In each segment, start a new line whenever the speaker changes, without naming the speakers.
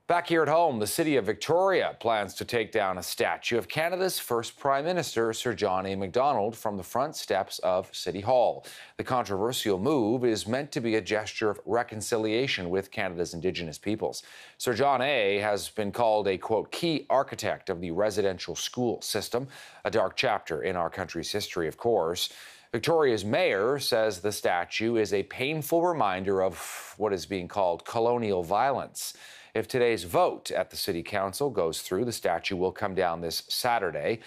Back here at home, the city of Victoria plans to take down a statue of Canada's first Prime Minister, Sir John A. Macdonald, from the front steps of City Hall. The controversial move is meant to be a gesture of reconciliation with Canada's Indigenous peoples. Sir John A. has been called a, quote, key architect of the residential school system, a dark chapter in our country's history, of course. Victoria's mayor says the statue is a painful reminder of what is being called colonial violence. If today's vote at the City Council goes through, the statue will come down this Saturday.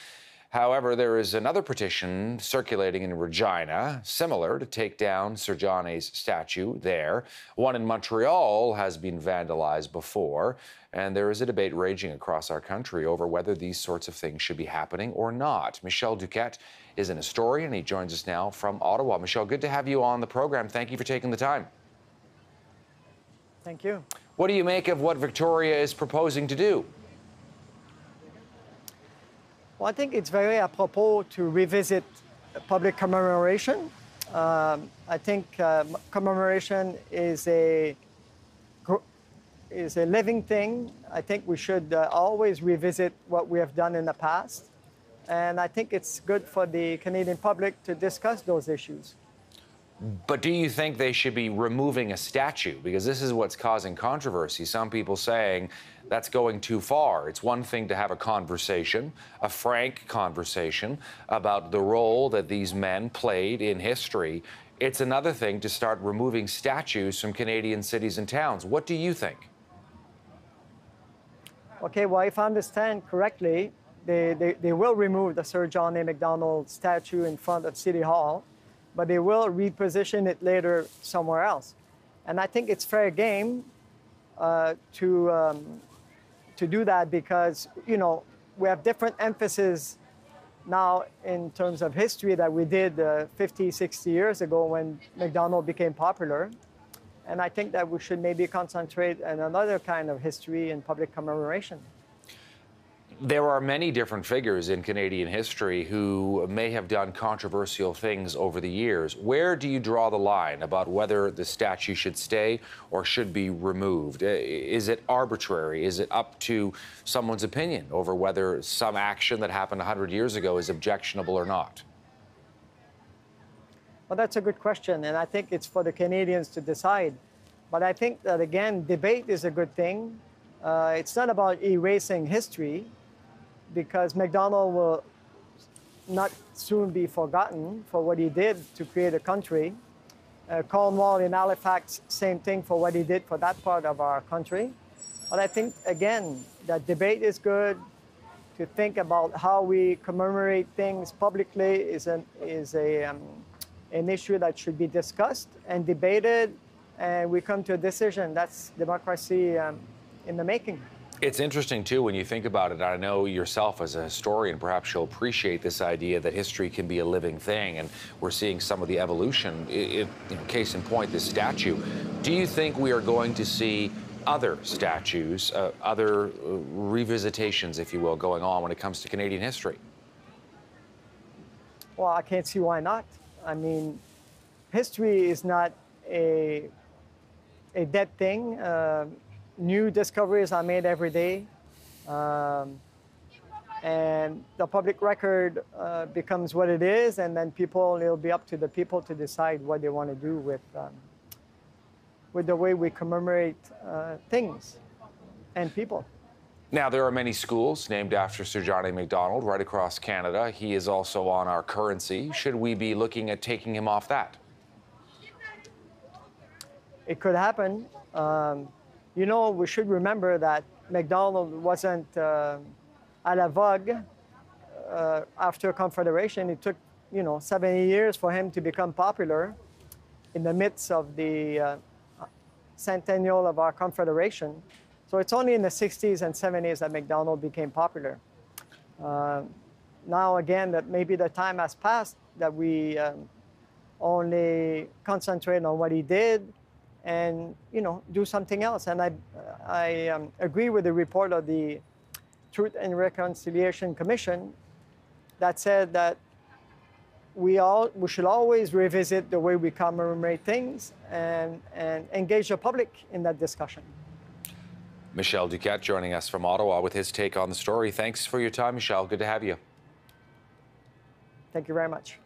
However, there is another petition circulating in Regina, similar, to take down Sir John A.'s statue there. One in Montreal has been vandalized before, and there is a debate raging across our country over whether these sorts of things should be happening or not. Michel Duquet is an historian. He joins us now from Ottawa. Michel, good to have you on the program. Thank you for taking the time.
Thank you.
What do you make of what Victoria is proposing to do?
Well, I think it's very apropos to revisit public commemoration. I think commemoration is a living thing. I think we should always revisit what we have done in the past. And I think it's good for the Canadian public to discuss those issues.
But do you think they should be removing a statue? Because this is what's causing controversy. Some people saying that's going too far. It's one thing to have a conversation, a frank conversation about the role that these men played in history. It's another thing to start removing statues from Canadian cities and towns. What do you think? Okay,
well, if I understand correctly, they will remove the Sir John A. Macdonald statue in front of City Hall, but they will reposition it later somewhere else. And I think it's fair game to do that because, you know, we have different emphasis now in terms of history that we did 50, 60 years ago when Macdonald became popular. And I think that we should maybe concentrate on another kind of history in public commemoration.
There are many different figures in Canadian history who may have done controversial things over the years. Where do you draw the line about whether the statue should stay or should be removed? Is it arbitrary? Is it up to someone's opinion over whether some action that happened 100 years ago is objectionable or not?
Well, that's a good question, and I think it's for the Canadians to decide. But I think that, again, debate is a good thing. It's not about erasing history, because Macdonald will not soon be forgotten for what he did to create a country. Cornwall in Halifax, same thing for what he did for that part of our country. But I think, again, that debate is good. To think about how we commemorate things publicly is an issue that should be discussed and debated, and we come to a decision. That's democracy in the making.
It's interesting, too, when you think about it. I know yourself as a historian, perhaps you'll appreciate this idea that history can be a living thing, and we're seeing some of the evolution. Case in point, this statue. Do you think we are going to see other statues, other revisitations, if you will, going on when it comes to Canadian history?
Well, I can't see why not. I mean, history is not a dead thing. New discoveries are made every day, and the public record becomes what it is, and then it'll be up to the people to decide what they want to do with the way we commemorate things and people.
Now, there are many schools named after Sir John A. Macdonald right across Canada. He is also on our currency. Should we be looking at taking him off that?
It could happen. You know, we should remember that Macdonald wasn't à la vogue after Confederation. It took, 70 years for him to become popular in the midst of the centennial of our Confederation. So it's only in the 60s and 70s that Macdonald became popular. Now, again, that maybe the time has passed that we only concentrate on what he did and, do something else. And I agree with the report of the Truth and Reconciliation Commission that said that we should always revisit the way we commemorate things and engage the public in that discussion.
Michel Duquet joining us from Ottawa with his take on the story. Thanks for your time, Michel. Good to have you.
Thank you very much.